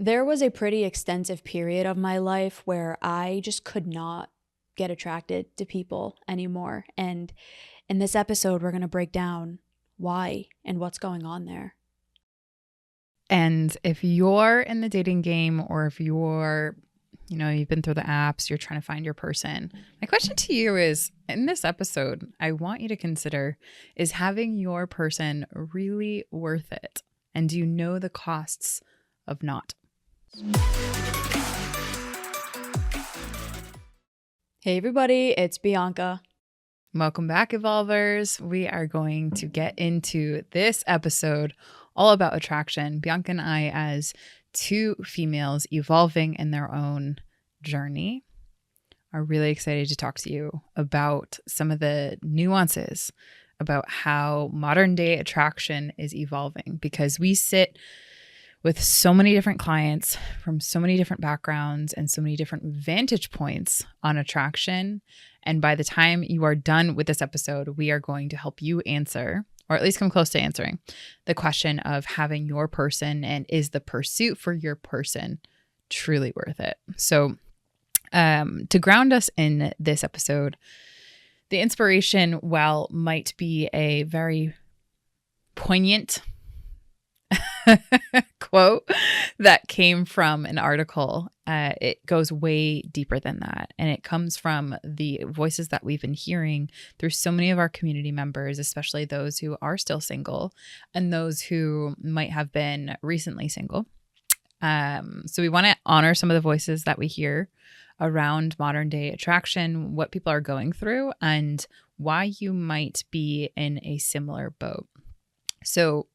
There was a pretty extensive period of my life where I just could not get attracted to people anymore. And in this episode, we're going to break down why and what's going on there. And if you're in the dating game, or if you've been through the apps, you're trying to find your person, my question to you is, in this episode, I want you to consider, is having your person really worth it? And do you know the costs of not? Hey everybody, it's Bianca. Welcome back, Evolvers. We are going to get into this episode all about attraction. Bianca and I, as two females evolving in their own journey, are really excited to talk to you about some of the nuances about how modern day attraction is evolving, because we sit with so many different clients from so many different backgrounds and so many different vantage points on attraction. And by the time you are done with this episode, we are going to help you answer, or at least come close to answering, the question of having your person, and is the pursuit for your person truly worth it? So to ground us in this episode, the inspiration, while might be a very poignant quote that came from an article, it goes way deeper than that. And it comes from the voices that we've been hearing through so many of our community members, especially those who are still single and those who might have been recently single. So we want to honor some of the voices that we hear around modern day attraction, what people are going through, and why you might be in a similar boat. So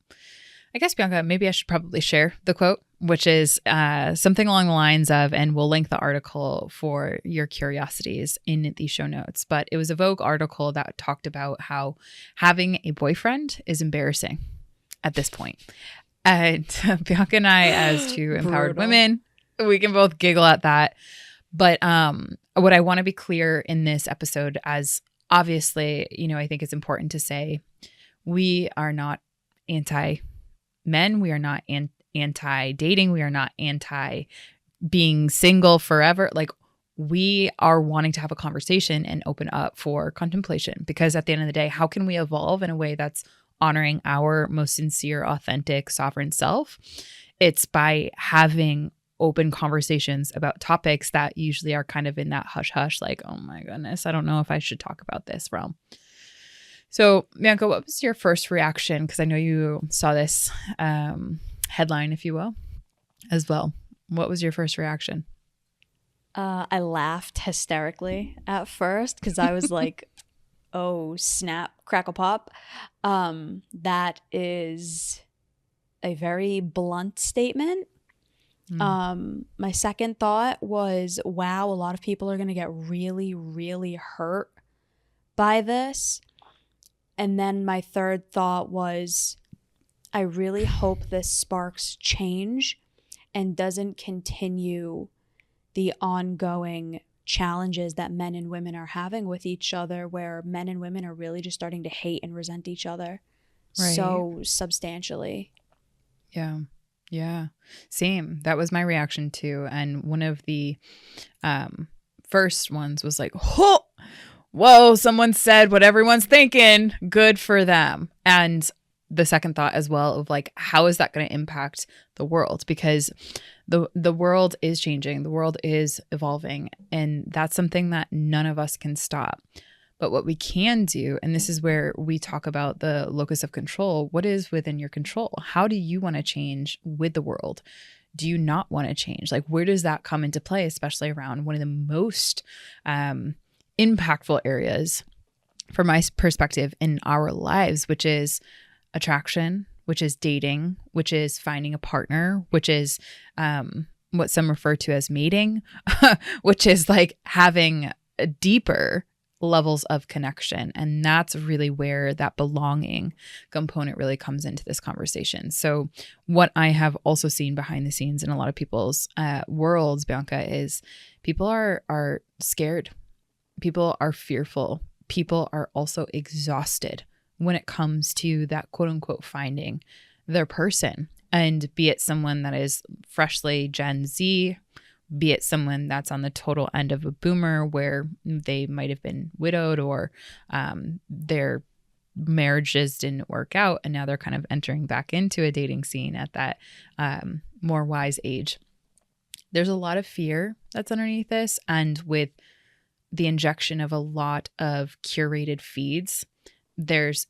I guess, Bianca, maybe I should probably share the quote, which is something along the lines of, and we'll link the article for your curiosities in the show notes, but it was a Vogue article that talked about how having a boyfriend is embarrassing at this point. And Bianca and I, as two empowered women, we can both giggle at that. But what I want to be clear in this episode, as obviously, I think it's important to say, we are not anti-men. We are not anti-dating. We are not anti-being single forever. Like, we are wanting to have a conversation and open up for contemplation, because at the end of the day, how can we evolve in a way that's honoring our most sincere, authentic, sovereign self? It's by having open conversations about topics that usually are kind of in that hush hush, like, oh my goodness, I don't know if I should talk about this realm. So, Bianca, what was your first reaction? Because I know you saw this headline, if you will, as well. What was your first reaction? I laughed hysterically at first because I was like, oh, snap, crackle pop. That is a very blunt statement. My second thought was, wow, a lot of people are going to get really, really hurt by this. And then my third thought was, I really hope this sparks change and doesn't continue the ongoing challenges that men and women are having with each other, where men and women are really just starting to hate and resent each other so substantially. Yeah. Same. That was my reaction too. And one of the first ones was like, whoa, someone said what everyone's thinking. Good for them. And the second thought as well of like, how is that going to impact the world? Because the world is changing. The world is evolving. And that's something that none of us can stop. But what we can do, and this is where we talk about the locus of control, what is within your control? How do you want to change with the world? Do you not want to change? Like, where does that come into play, especially around one of the most impactful areas, from my perspective, in our lives, which is attraction, which is dating, which is finding a partner, which is what some refer to as mating, which is like having a deeper levels of connection. And that's really where that belonging component really comes into this conversation. So what I have also seen behind the scenes in a lot of people's worlds, Bianca, is people are scared. People are fearful. People are also exhausted when it comes to that quote unquote finding their person. And be it someone that is freshly Gen Z, be it someone that's on the total end of a boomer where they might have been widowed or their marriages didn't work out and now they're kind of entering back into a dating scene at that more wise age. There's a lot of fear that's underneath this. And with the injection of a lot of curated feeds, there's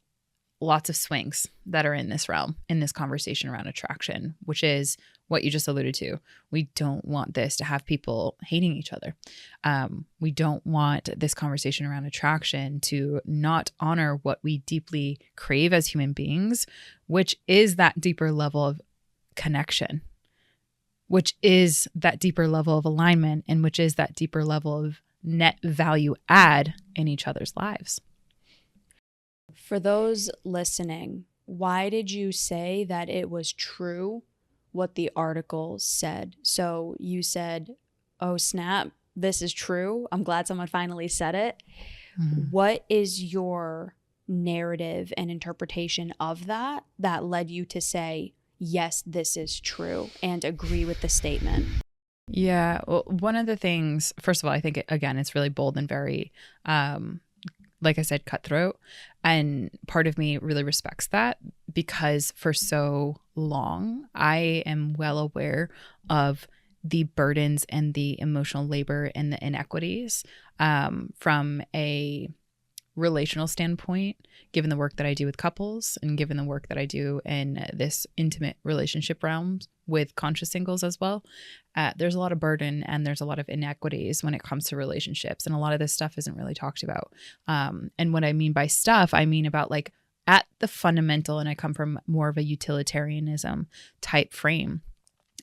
lots of swings that are in this realm, in this conversation around attraction, which is what you just alluded to. We don't want this to have people hating each other. We don't want this conversation around attraction to not honor what we deeply crave as human beings, which is that deeper level of connection, which is that deeper level of alignment, and which is that deeper level of net value add in each other's lives. For those listening, why did you say that it was true what the article said? So you said, oh, snap, this is true. I'm glad someone finally said it. Mm-hmm. What is your narrative and interpretation of that led you to say, yes, this is true and agree with the statement? Yeah. Well, one of the things, first of all, I think, again, it's really bold and very, like I said, cutthroat. And part of me really respects that because for so long, I am well aware of the burdens and the emotional labor and the inequities from a relational standpoint, given the work that I do with couples and given the work that I do in this intimate relationship realm with conscious singles as well. There's a lot of burden and there's a lot of inequities when it comes to relationships. And a lot of this stuff isn't really talked about. And what I mean by stuff, I mean about like at the fundamental, and I come from more of a utilitarianism type frame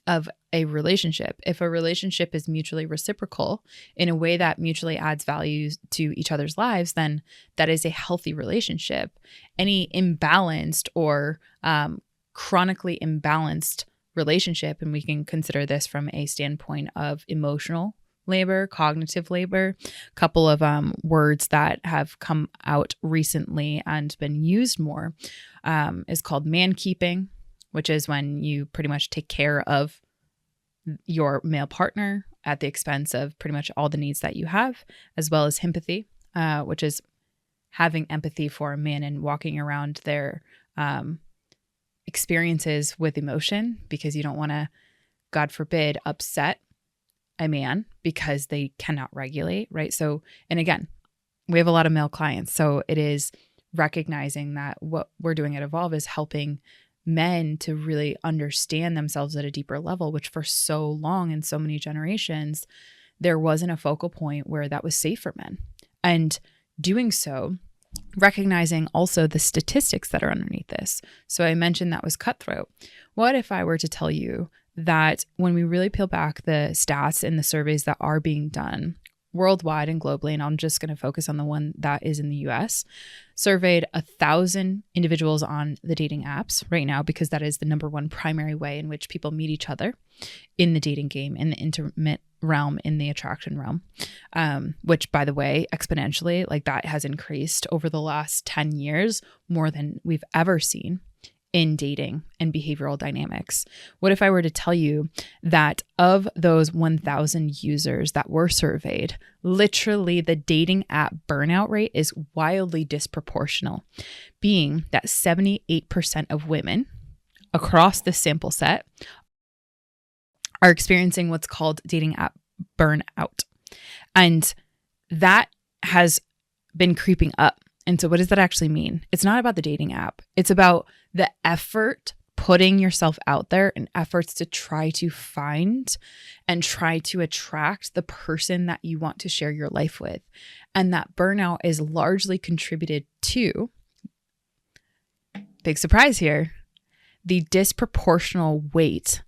of a relationship. If a relationship is mutually reciprocal in a way that mutually adds value to each other's lives, then that is a healthy relationship. Any imbalanced or chronically imbalanced relationship, and we can consider this from a standpoint of emotional labor, cognitive labor, a couple of words that have come out recently and been used more is called man keeping, which is when you pretty much take care of your male partner at the expense of pretty much all the needs that you have, as well as empathy, which is having empathy for a man and walking around their experiences with emotion because you don't want to, God forbid, upset a man because they cannot regulate, right? So, and again, we have a lot of male clients. So it is recognizing that what we're doing at Evolve is helping men to really understand themselves at a deeper level, which for so long in so many generations, there wasn't a focal point where that was safe for men. And doing so, recognizing also the statistics that are underneath this. So I mentioned that was cutthroat. What if I were to tell you that when we really peel back the stats and the surveys that are being done worldwide and globally, and I'm just going to focus on the one that is in the US, surveyed 1,000 individuals on the dating apps right now, because that is the number one primary way in which people meet each other in the dating game, in the intimate realm, in the attraction realm, which, by the way, exponentially, like that has increased over the last 10 years more than we've ever seen in dating and behavioral dynamics. What if I were to tell you that of those 1,000 users that were surveyed, literally the dating app burnout rate is wildly disproportional, being that 78% of women across the sample set are experiencing what's called dating app burnout. And that has been creeping up. And so what does that actually mean? It's not about the dating app. It's about the effort, putting yourself out there and efforts to try to find and try to attract the person that you want to share your life with. And that burnout is largely contributed to, big surprise here, the disproportional weight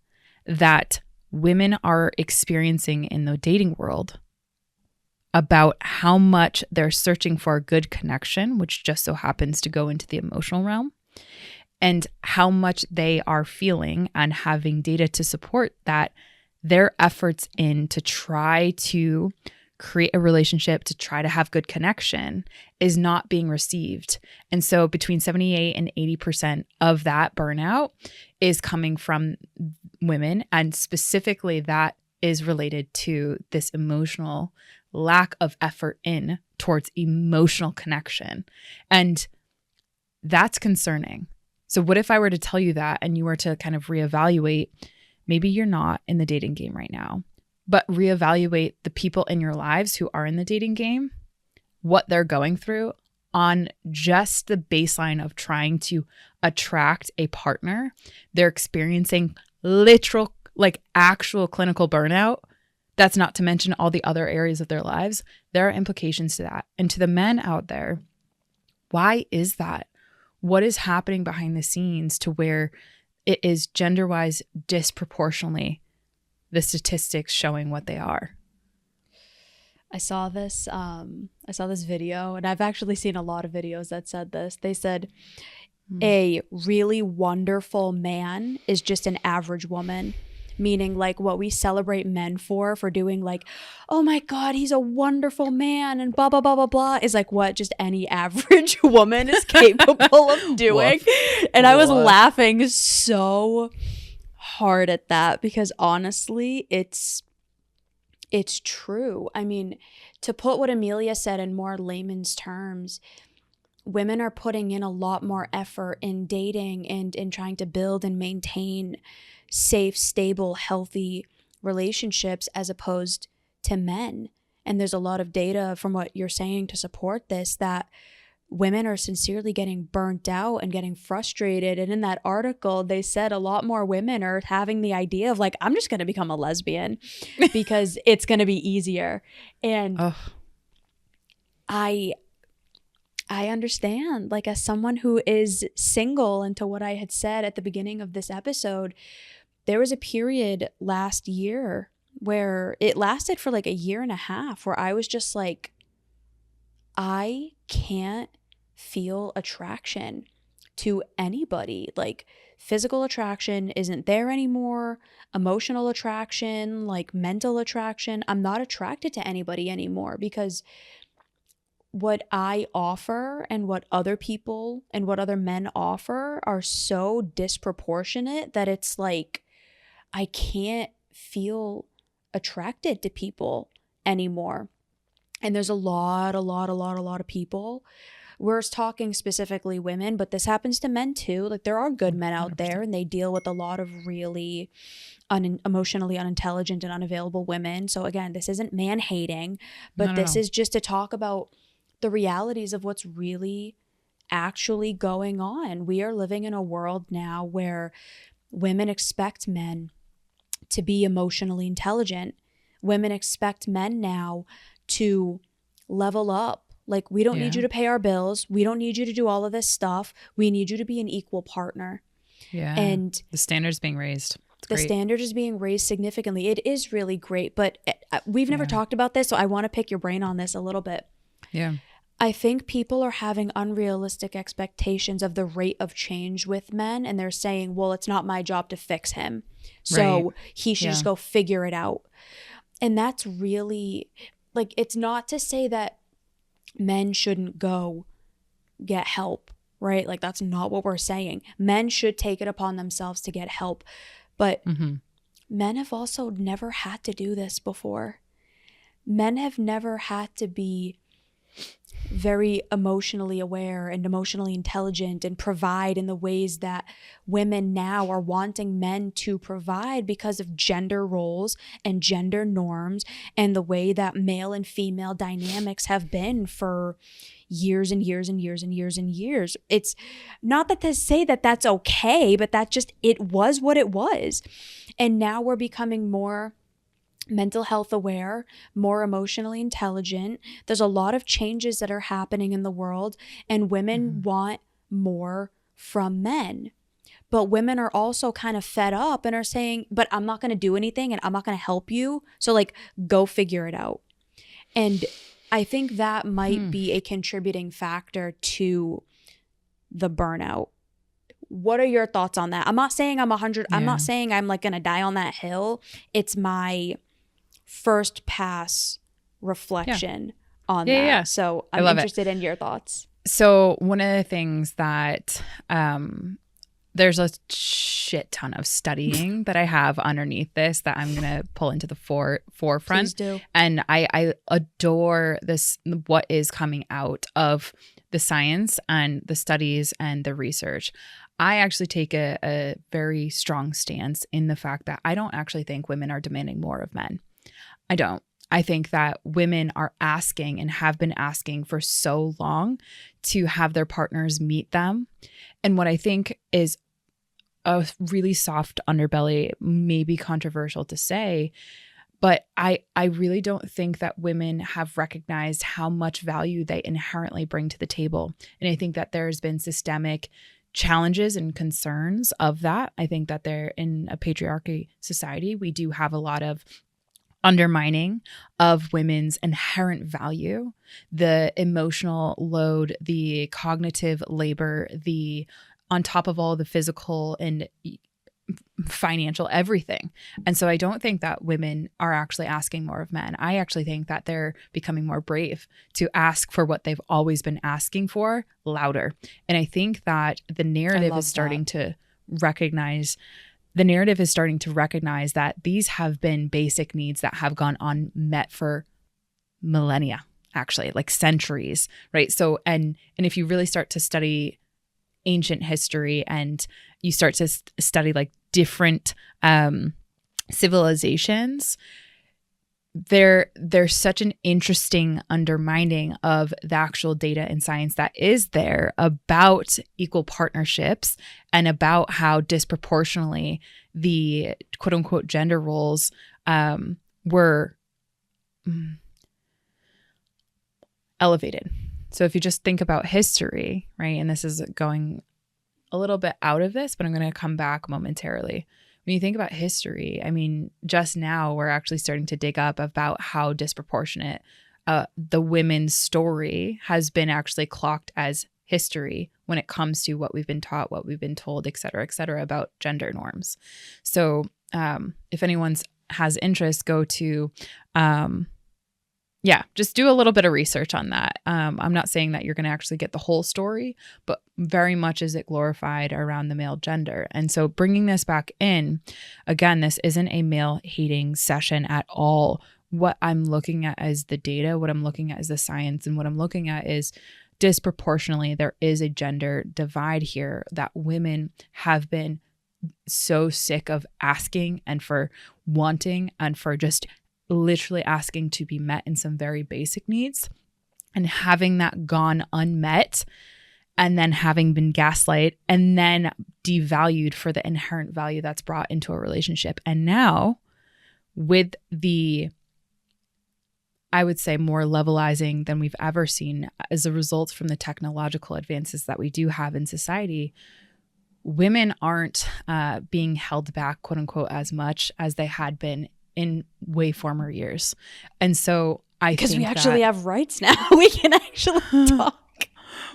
that women are experiencing in the dating world about how much they're searching for a good connection, which just so happens to go into the emotional realm, and how much they are feeling and having data to support that their efforts in to try to create a relationship to try to have good connection is not being received. And so between 78 and 80% of that burnout is coming from women. And specifically that is related to this emotional lack of effort in towards emotional connection. And that's concerning. So what if I were to tell you that and you were to kind of reevaluate, maybe you're not in the dating game right now, but reevaluate the people in your lives who are in the dating game, what they're going through on just the baseline of trying to attract a partner. They're experiencing literal, like actual clinical burnout. That's not to mention all the other areas of their lives. There are implications to that. And to the men out there, why is that? What is happening behind the scenes to where it is gender-wise disproportionately the statistics showing what they are? I saw this video, and I've actually seen a lot of videos that said this. They said a really wonderful man is just an average woman, meaning like what we celebrate men for doing, like, oh my God, he's a wonderful man and blah, blah, blah, blah, blah, is like what just any average woman is capable of doing. And I was laughing so hard at that because honestly, it's true. I mean, to put what Emilia said in more layman's terms, women are putting in a lot more effort in dating and in trying to build and maintain safe, stable, healthy relationships as opposed to men. And there's a lot of data from what you're saying to support this, that women are sincerely getting burnt out and getting frustrated. And in that article, they said a lot more women are having the idea of like, I'm just going to become a lesbian because it's going to be easier. And I understand, like, as someone who is single, and to what I had said at the beginning of this episode, there was a period last year where it lasted for like a year and a half where I was just like, I can't feel attraction to anybody. Like, physical attraction isn't there anymore. Emotional attraction, like mental attraction. I'm not attracted to anybody anymore because what I offer and what other people and what other men offer are so disproportionate that it's like, I can't feel attracted to people anymore. And there's a lot of people. We're talking specifically women, but this happens to men too. Like, there are good men out there and they deal with a lot of really emotionally unintelligent and unavailable women. So again, this isn't man hating, but this is just to talk about the realities of what's really actually going on. We are living in a world now where women expect men to be emotionally intelligent. Women expect men now to level up. Like, we don't need you to pay our bills. We don't need you to do all of this stuff. We need you to be an equal partner. Yeah. And the standard's being raised. The standard is being raised significantly. It is really great, but we've never talked about this, so I want to pick your brain on this a little bit. Yeah. I think people are having unrealistic expectations of the rate of change with men, and they're saying, well, it's not my job to fix him, so he should just go figure it out. And that's really, like, it's not to say that men shouldn't go get help, right? Like, that's not what we're saying. Men should take it upon themselves to get help, but men have also never had to do this before. Men have never had to be very emotionally aware and emotionally intelligent and provide in the ways that women now are wanting men to provide because of gender roles and gender norms and the way that male and female dynamics have been for years and years and years and years and years. It's not that to say that that's okay, but that just, it was what it was. And now we're becoming more mental health aware, more emotionally intelligent. There's a lot of changes that are happening in the world, and women want more from men. But women are also kind of fed up and are saying, but I'm not going to do anything and I'm not going to help you. So, like, go figure it out. And I think that might be a contributing factor to the burnout. What are your thoughts on that? I'm not saying I'm 100. I'm not saying I'm like going to die on that hill. It's my first pass reflection on Yeah, that. yeah. So I I'm love it. interested in your thoughts. So one of the things that there's a shit ton of studying that I have underneath this that I'm going to pull into the forefront. Please do. And I adore this, what is coming out of the science and the studies and the research. I actually take a very strong stance in the fact that I don't actually think women are demanding more of men. I don't. I think that women are asking and have been asking for so long to have their partners meet them. And what I think is a really soft underbelly, maybe controversial to say, but I really don't think that women have recognized how much value they inherently bring to the table. And I think that there's been systemic challenges and concerns of that. I think that they're in a patriarchy society. We do have a lot of undermining of women's inherent value, the emotional load, the cognitive labor, the on top of all the physical and financial everything. And so I don't think that women are actually asking more of men. I actually think that they're becoming more brave to ask for what they've always been asking for louder. And I think that the narrative is starting to recognize that these have been basic needs that have gone unmet for millennia, actually, like centuries, right? So, and if you really start to study ancient history and you start to study like different civilizations, there's such an interesting undermining of the actual data and science that is there about equal partnerships and about how disproportionately the quote unquote gender roles were elevated. So if you just think about history, right, and this is going a little bit out of this, but I'm going to come back momentarily. When you think about history, I mean, just now we're actually starting to dig up about how disproportionate the women's story has been actually clocked as history when it comes to what we've been taught, what we've been told, et cetera, about gender norms. So if anyone has interest, go to just do a little bit of research on that. I'm not saying that you're going to actually get the whole story, but very much is it glorified around the male gender. And so bringing this back in, again, this isn't a male hating session at all. What I'm looking at is the data, what I'm looking at is the science, and what I'm looking at is disproportionately there is a gender divide here that women have been so sick of asking and for wanting and for just literally asking to be met in some very basic needs, and having that gone unmet and then having been gaslight and then devalued for the inherent value that's brought into a relationship. And now with the, I would say, more levelizing than we've ever seen as a result from the technological advances that we do have in society, women aren't being held back, quote unquote, as much as they had been in way former years. And so I think because we actually have rights now. We can actually talk.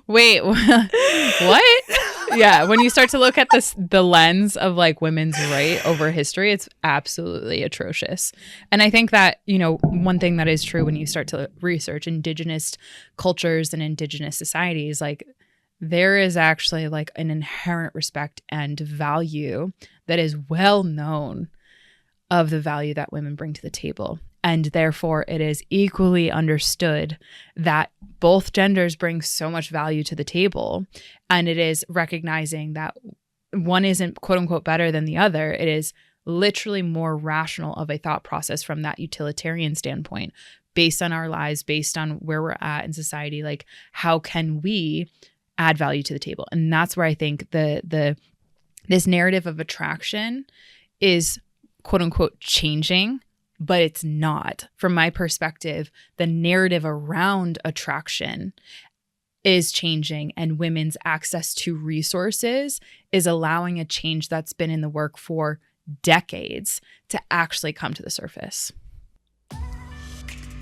Wait, what? Yeah, when you start to look at the lens of like women's right over history, it's absolutely atrocious. And I think that, one thing that is true when you start to research indigenous cultures and indigenous societies, like there is actually like an inherent respect and value that is well known of the value that women bring to the table. And therefore, it is equally understood that both genders bring so much value to the table. And it is recognizing that one isn't, quote unquote, better than the other. It is literally more rational of a thought process from that utilitarian standpoint, based on our lives, based on where we're at in society. Like, how can we add value to the table? And that's where I think this narrative of attraction is, quote unquote, changing, but it's not. From my perspective, the narrative around attraction is changing, and women's access to resources is allowing a change that's been in the work for decades to actually come to the surface.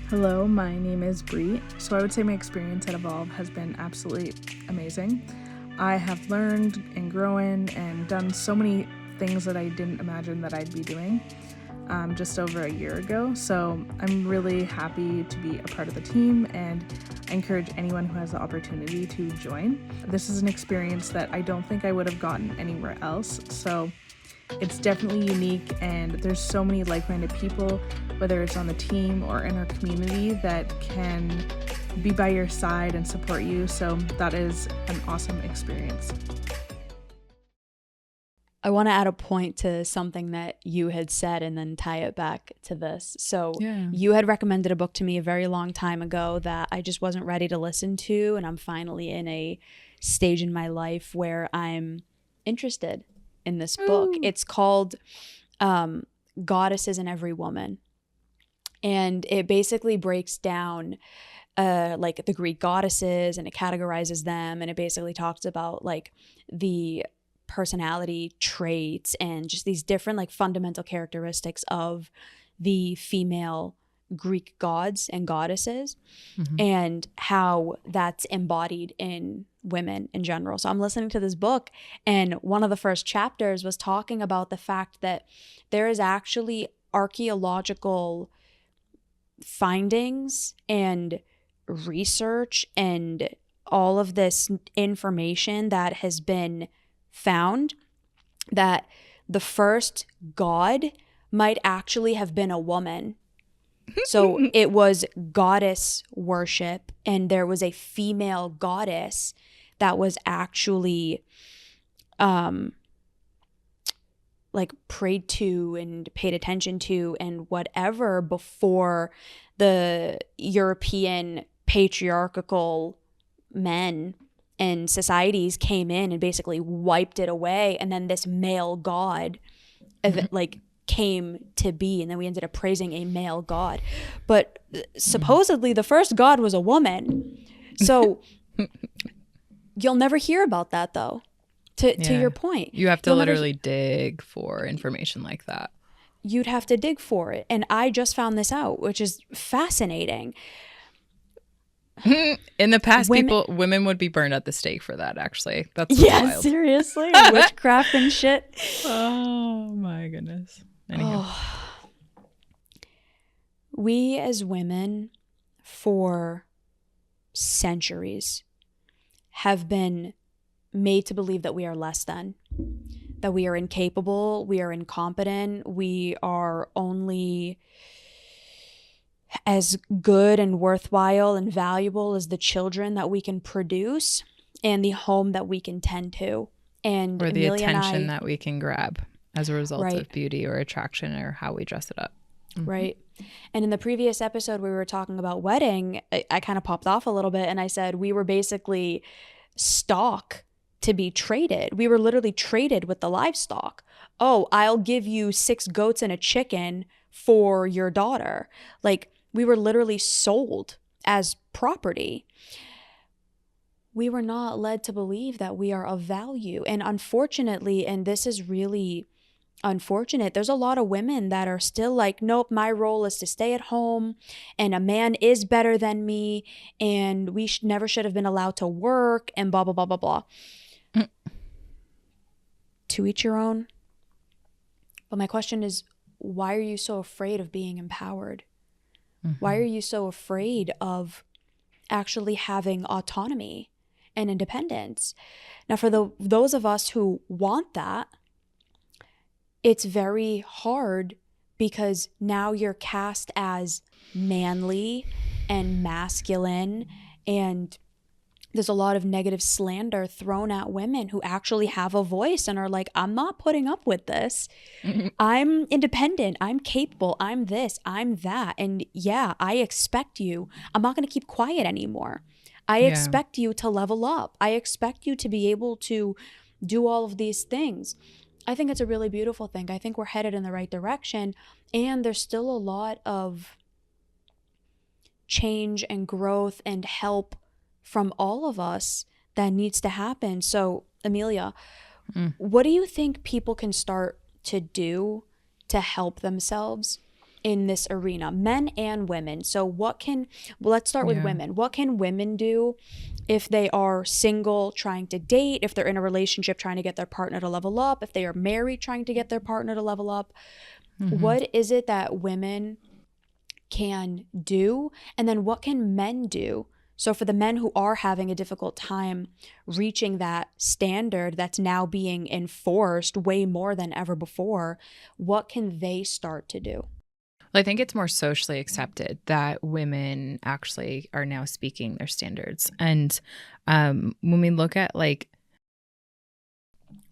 Hello, my name is Bree. So I would say my experience at Evolve has been absolutely amazing. I have learned and grown and done so many things that I didn't imagine that I'd be doing. just over a year ago. So I'm really happy to be a part of the team, and I encourage anyone who has the opportunity to join. This is an experience that I don't think I would have gotten anywhere else. So it's definitely unique, and there's so many like-minded people, whether it's on the team or in our community, that can be by your side and support you. So that is an awesome experience. I want to add a point to something that you had said and then tie it back to this. So you had recommended a book to me a very long time ago that I just wasn't ready to listen to, and I'm finally in a stage in my life where I'm interested in this book. It's called Goddesses in Every Woman. And it basically breaks down like the Greek goddesses, and it categorizes them, and it basically talks about like the personality traits and just these different like fundamental characteristics of the female Greek gods and goddesses, and how that's embodied in women in general. So I'm listening to this book, and one of the first chapters was talking about the fact that there is actually archaeological findings and research and all of this information that has been found that the first god might actually have been a woman. So it was goddess worship, and there was a female goddess that was actually like prayed to and paid attention to and whatever before the European patriarchal men and societies came in and basically wiped it away, and then this male god like came to be, and then we ended up praising a male god. But supposedly the first god was a woman. So you'll never hear about that though. To your point, you have to literally dig for information like that. You'd have to dig for it, and I just found this out, which is fascinating. In the past, women would be burned at the stake for that. Actually, that's wild. Seriously, witchcraft and shit. Oh my goodness. Anyhow. We as women, for centuries, have been made to believe that we are less than, that we are incapable, we are incompetent, we are only as good and worthwhile and valuable as the children that we can produce and the home that we can tend to. And or the Emilia attention that we can grab as a result of beauty or attraction or how we dress it up. Right. And in the previous episode, we were talking about wedding. I kind of popped off a little bit, and I said we were basically stock to be traded. We were literally traded with the livestock. Oh, I'll give you 6 goats and a chicken for your daughter. Like, we were literally sold as property. We were not led to believe that we are of value. And unfortunately, and this is really unfortunate, there's a lot of women that are still like, nope, my role is to stay at home, and a man is better than me, and we never should have been allowed to work, and blah, blah, blah, blah, blah. To each your own. But my question is, why are you so afraid of being empowered? Why are you so afraid of actually having autonomy and independence? Now, for those of us who want that, it's very hard, because now you're cast as manly and masculine, and there's a lot of negative slander thrown at women who actually have a voice and are like, I'm not putting up with this. I'm independent. I'm capable. I'm this. I'm that. And yeah, I expect you. I'm not going to keep quiet anymore. I expect you to level up. I expect you to be able to do all of these things. I think it's a really beautiful thing. I think we're headed in the right direction, and there's still a lot of change and growth and help from all of us that needs to happen. So, Emilia, what do you think people can start to do to help themselves in this arena, men and women? So let's start with women. What can women do if they are single trying to date, if they're in a relationship trying to get their partner to level up, if they are married trying to get their partner to level up? What is it that women can do? And then what can men do? So for the men who are having a difficult time reaching that standard that's now being enforced way more than ever before, what can they start to do? Well, I think it's more socially accepted that women actually are now speaking their standards. And when we look at like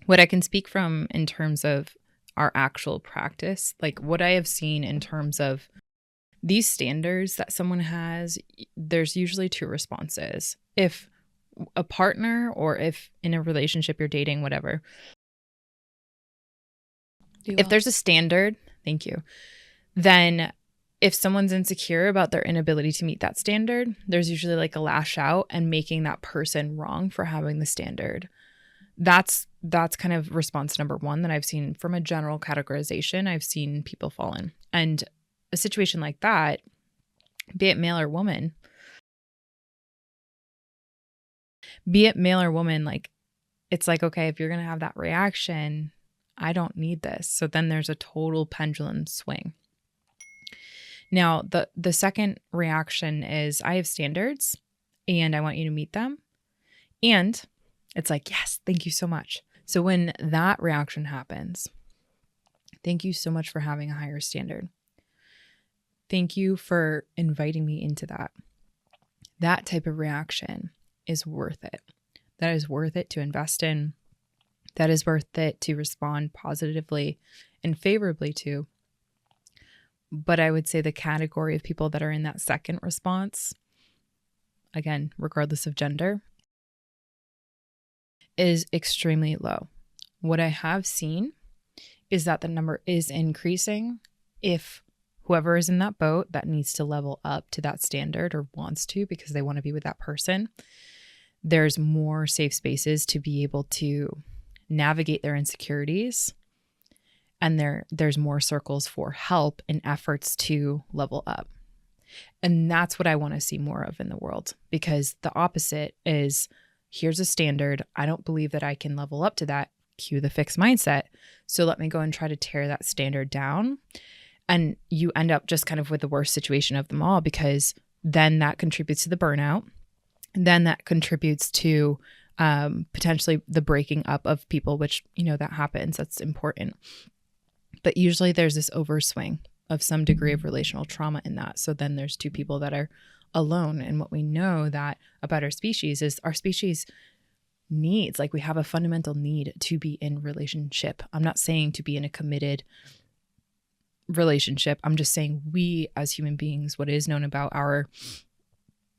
what I can speak from in terms of our actual practice, like what I have seen in terms of these standards that someone has, there's usually two responses. If a partner or if in a relationship you're dating, whatever, if there's a standard, thank you, then if someone's insecure about their inability to meet that standard, there's usually like a lash out and making that person wrong for having the standard. That's kind of response number one that I've seen from a general categorization I've seen people fall in. And a situation like that, be it male or woman, like it's like, okay, if you're going to have that reaction, I don't need this. So then there's a total pendulum swing. Now, the second reaction is I have standards and I want you to meet them. And it's like, yes, thank you so much. So when that reaction happens, thank you so much for having a higher standard. Thank you for inviting me into that. That type of reaction is worth it. That is worth it to invest in. That is worth it to respond positively and favorably to. But I would say the category of people that are in that second response, again, regardless of gender, is extremely low. What I have seen is that the number is increasing if whoever is in that boat that needs to level up to that standard or wants to because they want to be with that person, there's more safe spaces to be able to navigate their insecurities. And there's more circles for help and efforts to level up. And that's what I want to see more of in the world, because the opposite is here's a standard. I don't believe that I can level up to that. Cue the fixed mindset. So let me go and try to tear that standard down. And you end up just kind of with the worst situation of them all, because then that contributes to the burnout. And then that contributes to potentially the breaking up of people, which, that happens. That's important. But usually there's this overswing of some degree of relational trauma in that. So then there's two people that are alone. And what we know that about our species is our species needs, like we have a fundamental need to be in relationship. I'm not saying to be in a committed relationship. I'm just saying we as human beings, what is known about our,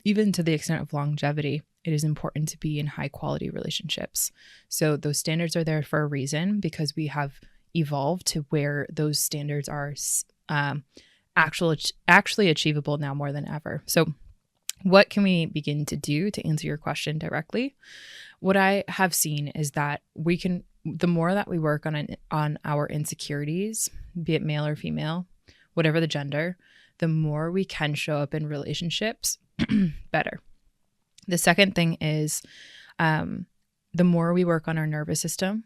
even to the extent of longevity, it is important to be in high quality relationships. So those standards are there for a reason, because we have evolved to where those standards are actually achievable now more than ever. So what can we begin to do to answer your question directly? What I have seen is that we can, the more that we work on our insecurities, be it male or female, whatever the gender, the more we can show up in relationships better. The second thing is the more we work on our nervous system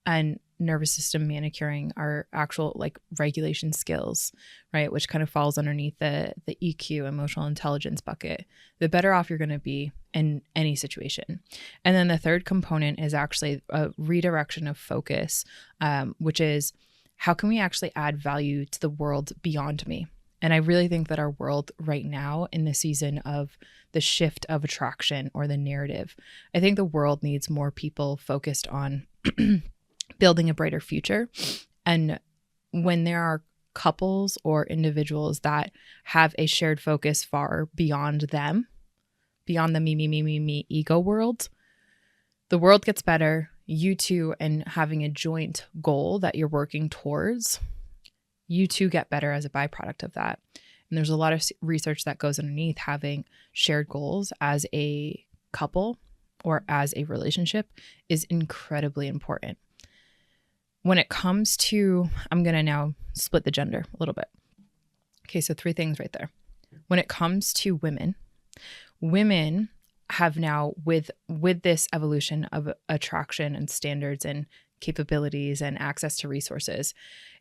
and nervous system manicuring our actual like regulation skills, right, which kind of falls underneath the EQ, emotional intelligence bucket, the better off you're going to be in any situation. And then the third component is actually a redirection of focus, which is how can we actually add value to the world beyond me? And I really think that our world right now, in the season of the shift of attraction or the narrative, I think the world needs more people focused on building a brighter future. And when there are couples or individuals that have a shared focus far beyond them, beyond the me ego world, the world gets better. You two, and having a joint goal that you're working towards, you two get better as a byproduct of that. And there's a lot of research that goes underneath having shared goals as a couple or as a relationship is incredibly important. When it comes to, I'm going to now split the gender a little bit. Okay, so 3 things right there. When it comes to women have now, with this evolution of attraction and standards and capabilities and access to resources.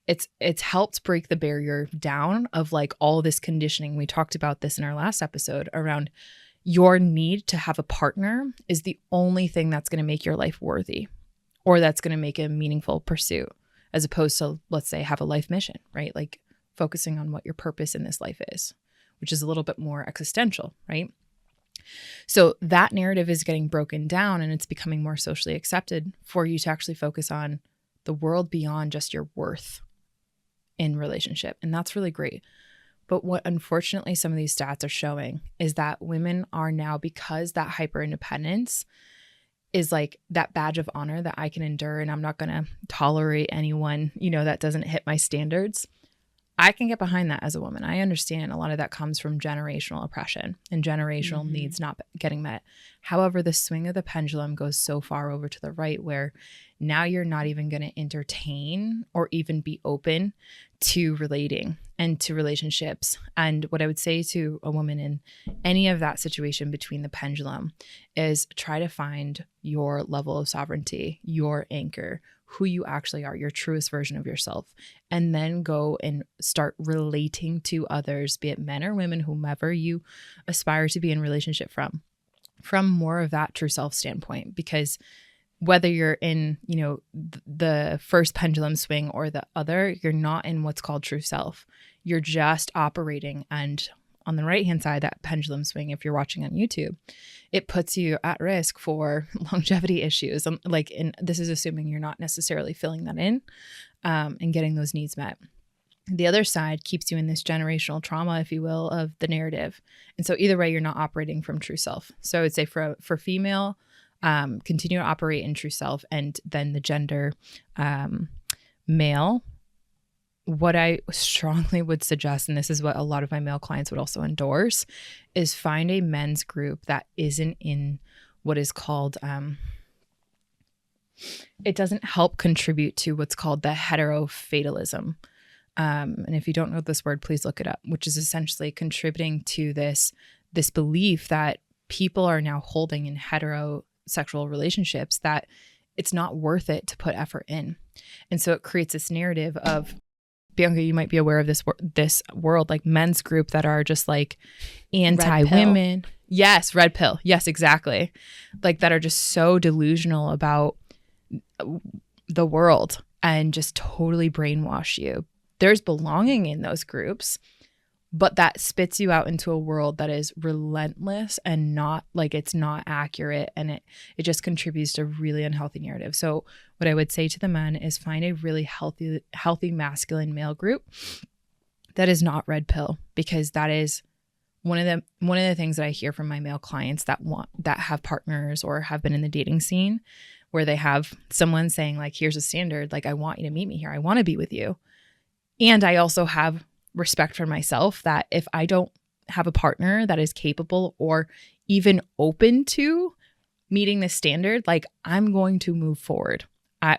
It's helped break the barrier down of like all this conditioning. We talked about this in our last episode around your need to have a partner is the only thing that's going to make your life worthy, or that's going to make it a meaningful pursuit, as opposed to, let's say, have a life mission, right? Like focusing on what your purpose in this life is, which is a little bit more existential, right? So that narrative is getting broken down, and it's becoming more socially accepted for you to actually focus on the world beyond just your worth in relationship. And that's really great. But what unfortunately some of these stats are showing is that women are now, because that hyper independence is like that badge of honor that I can endure, and I'm not going to tolerate anyone, that doesn't hit my standards. I can get behind that as a woman. I understand a lot of that comes from generational oppression and generational needs not getting met. However, the swing of the pendulum goes so far over to the right where now you're not even going to entertain or even be open to relating and to relationships. And what I would say to a woman in any of that situation between the pendulum is try to find your level of sovereignty, your anchor, who you actually are, your truest version of yourself, and then go and start relating to others, be it men or women, whomever you aspire to be in relationship from more of that true self standpoint. Because whether you're in, the first pendulum swing or the other, you're not in what's called true self. You're just operating. And on the right-hand side, that pendulum swing, if you're watching on YouTube, it puts you at risk for longevity issues. And this is assuming you're not necessarily filling that in and getting those needs met. The other side keeps you in this generational trauma, if you will, of the narrative. And so either way, you're not operating from true self. So I would say for female, continue to operate in true self, and then the gender male, what I strongly would suggest, and this is what a lot of my male clients would also endorse, is find a men's group that isn't in what is called, it doesn't help contribute to what's called the heterofatalism. And if you don't know this word, please look it up, which is essentially contributing to this belief that people are now holding in heterosexual relationships that it's not worth it to put effort in. And so it creates this narrative of, Bianca, you might be aware of this world, like men's group that are just like anti-women. Yes, red pill. Yes, exactly. Like that are just so delusional about the world and just totally brainwash you. There's belonging in those groups, but that spits you out into a world that is relentless and not like it's not accurate, and it just contributes to a really unhealthy narrative. So what I would say to the men is find a really healthy masculine male group that is not red pill, because that is one of the things that I hear from my male clients that have partners or have been in the dating scene, where they have someone saying like, here's a standard, like I want you to meet me here, I want to be with you. And I also have respect for myself that if I don't have a partner that is capable or even open to meeting this standard, like I'm going to move forward.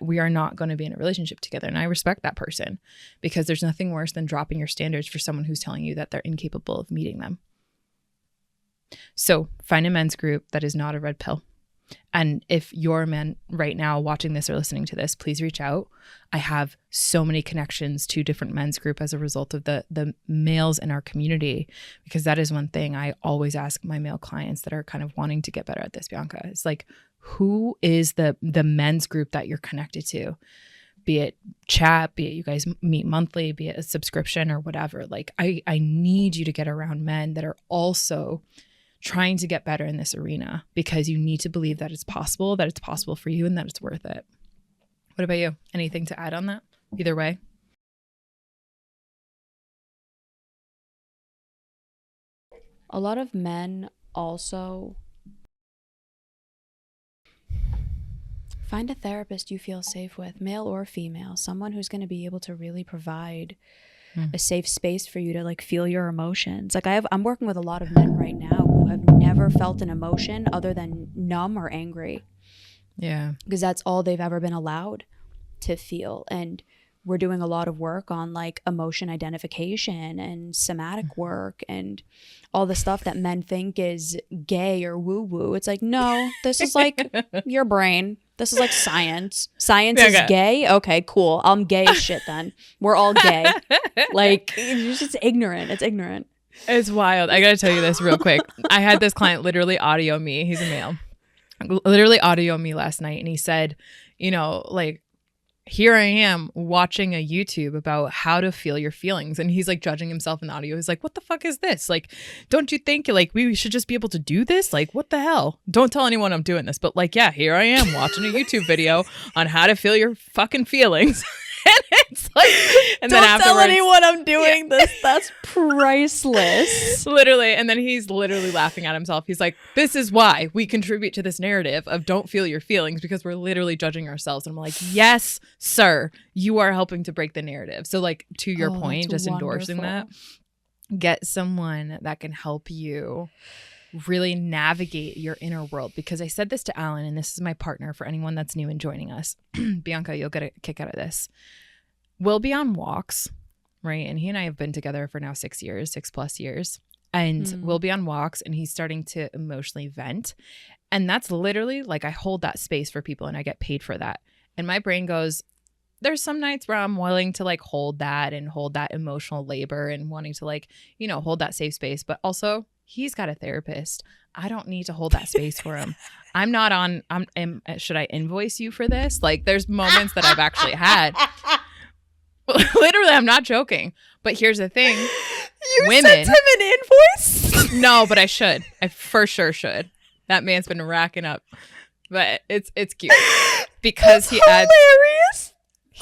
We are not going to be in a relationship together. And I respect that person, because there's nothing worse than dropping your standards for someone who's telling you that they're incapable of meeting them. So find a men's group that is not a red pill. And if you're a man right now watching this or listening to this, please reach out. I have so many connections to different men's group as a result of the males in our community, because that is one thing I always ask my male clients that are kind of wanting to get better at this, Bianca. It's like, who is the men's group that you're connected to? Be it chat, be it you guys meet monthly, be it a subscription or whatever. Like I need you to get around men that are also trying to get better in this arena, because you need to believe that it's possible for you, and that it's worth it. What about you? Anything to add on that? Either way. A lot of men also find a therapist you feel safe with, male or female, someone who's going to be able to really provide a safe space for you to like feel your emotions. Like I'm working with a lot of men right now who have never felt an emotion other than numb or angry. Yeah. Because that's all they've ever been allowed to feel. And we're doing a lot of work on like emotion identification and somatic work and all the stuff that men think is gay or woo-woo. It's like, no, this is like your brain. This is like science. Science Yeah, is okay. gay? Okay, cool. I'm gay as shit then. We're all gay. Like, it's just ignorant. It's ignorant. It's wild. I gotta tell you this real quick. I had this client literally audio me. He's a male. Literally audio me last night, and he said, you know, like, here I am watching a YouTube about how to feel your feelings. And he's like judging himself in the audio. He's like, what the fuck is this? Like, don't you think like we should just be able to do this? Like, what the hell? Don't tell anyone I'm doing this. But like, yeah, here I am watching a YouTube video on how to feel your fucking feelings. And it's like, and Don't then afterwards, tell anyone I'm doing this. That's priceless. literally, and then he's literally laughing at himself. He's like, this is why we contribute to this narrative of don't feel your feelings, because we're literally judging ourselves. And I'm like, yes, sir, you are helping to break the narrative. So like, to your point, that's just endorsing that, get someone that can help you really navigate your inner world. Because I said this to Alan, and this is my partner for anyone that's new and joining us. Bianca, you'll get a kick out of this. We'll be on walks, right? And he and I have been together for now 6+ years. And we'll be on walks, and he's starting to emotionally vent. And that's literally like, I hold that space for people, and I get paid for that. And my brain goes, there's some nights where I'm willing to like hold that emotional labor and wanting to like, you know, hold that safe space. But also, he's got a therapist. I don't need to hold that space for him. I'm not on, should I invoice you for this? Like, there's moments that I've actually had. Literally, I'm not joking. But here's the thing. You sent him an invoice? No, but I should. I for sure should. That man's been racking up. But it's cute. Because he adds, hilarious.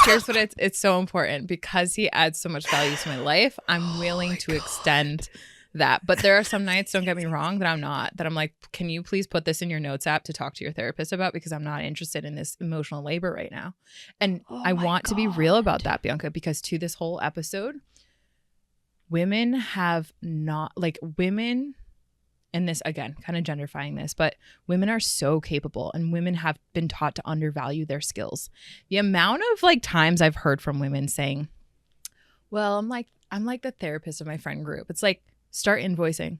here's what it's so important. Because he adds so much value to my life, I'm willing to extend that. But there are some nights, don't get me wrong, that I'm like, can you please put this in your notes app to talk to your therapist about, because I'm not interested in this emotional labor right now. And I want to be real about that, Bianca, because to this whole episode, women have not, like, women, and this again, kind of genderfying this, but women are so capable, and women have been taught to undervalue their skills. The amount of like times I've heard from women saying, well, I'm like the therapist of my friend group. It's like, start invoicing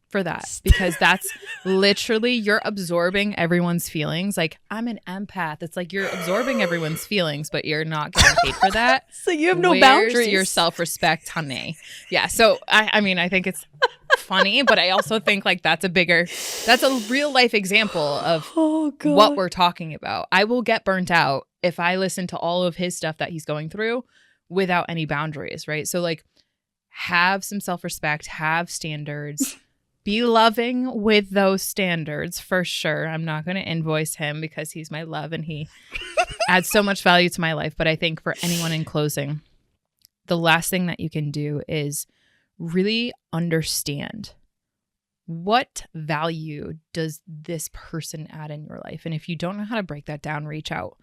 for that, because that's literally, you're absorbing everyone's feelings. Like, I'm an empath. It's like, you're absorbing everyone's feelings, but you're not getting paid for that. So you have no Where's boundaries. your self-respect, honey? Yeah. So I mean, I think it's funny, but I also think like that's a real life example of what we're talking about. I will get burnt out if I listen to all of his stuff that he's going through without any boundaries, right? So like, have some self-respect, have standards, be loving with those standards for sure. I'm not going to invoice him because he's my love and he adds so much value to my life. But I think for anyone in closing, the last thing that you can do is really understand, what value does this person add in your life? And if you don't know how to break that down, reach out.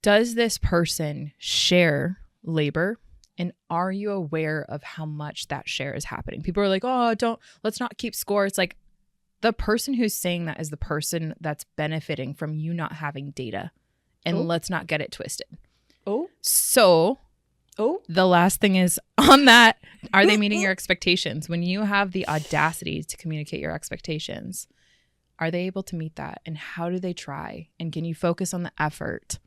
Does this person share labor? And are you aware of how much that share is happening? People are like, oh, let's not keep score. It's like, the person who's saying that is the person that's benefiting from you not having data. And let's not get it twisted. So the last thing is on that, are they meeting your expectations? When you have the audacity to communicate your expectations, are they able to meet that? And how do they try? And can you focus on the effort?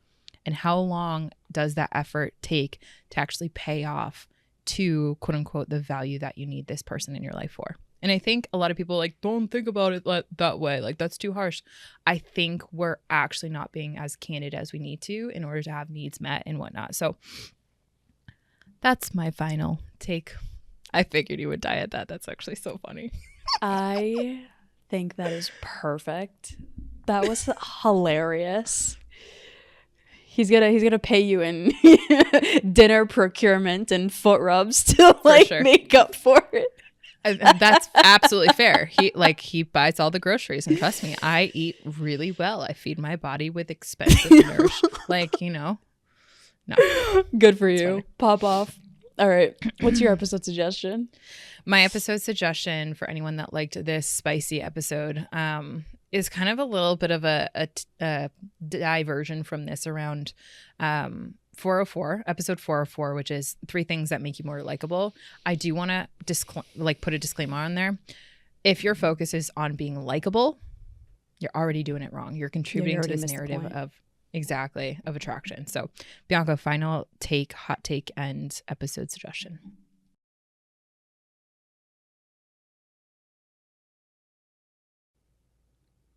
And how long does that effort take to actually pay off to, quote unquote, the value that you need this person in your life for? And I think a lot of people like, don't think about it that way. Like, that's too harsh. I think we're actually not being as candid as we need to in order to have needs met and whatnot. So that's my final take. I figured you would die at that. That's actually so funny. I think that is perfect. That was hilarious. He's gonna pay you in dinner procurement and foot rubs to make up for it. And that's absolutely fair. He buys all the groceries, and trust me, I eat really well. I feed my body with expensive nourish. No. Good for you. Pop off. All right. What's your episode suggestion? My episode suggestion for anyone that liked this spicy episode is kind of a little bit of a diversion from this around 404, episode 404, which is 3 things that make you more likable. I do want to put a disclaimer on there. If your focus is on being likable, you're already doing it wrong. You're contributing already to this missed the narrative point. of attraction. So Bianca, final take, hot take, and episode suggestion.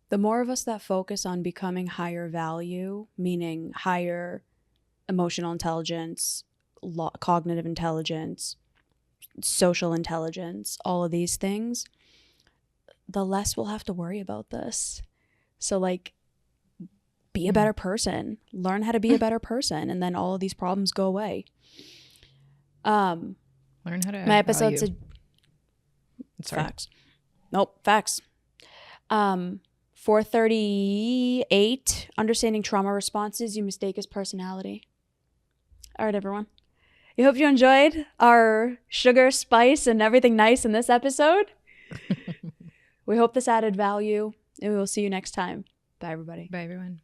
The more of us that focus on becoming higher value, meaning higher emotional intelligence, cognitive intelligence, social intelligence, all of these things, the less we'll have to worry about this. So like, be a better person, learn how to be a better person, and then all of these problems go away. Learn how to add my episodes value. Facts. Nope, facts. 438, understanding trauma responses you mistake as personality. All right, everyone. I hope you enjoyed our sugar, spice, and everything nice in this episode. We hope this added value, and we will see you next time. Bye, everybody. Bye, everyone.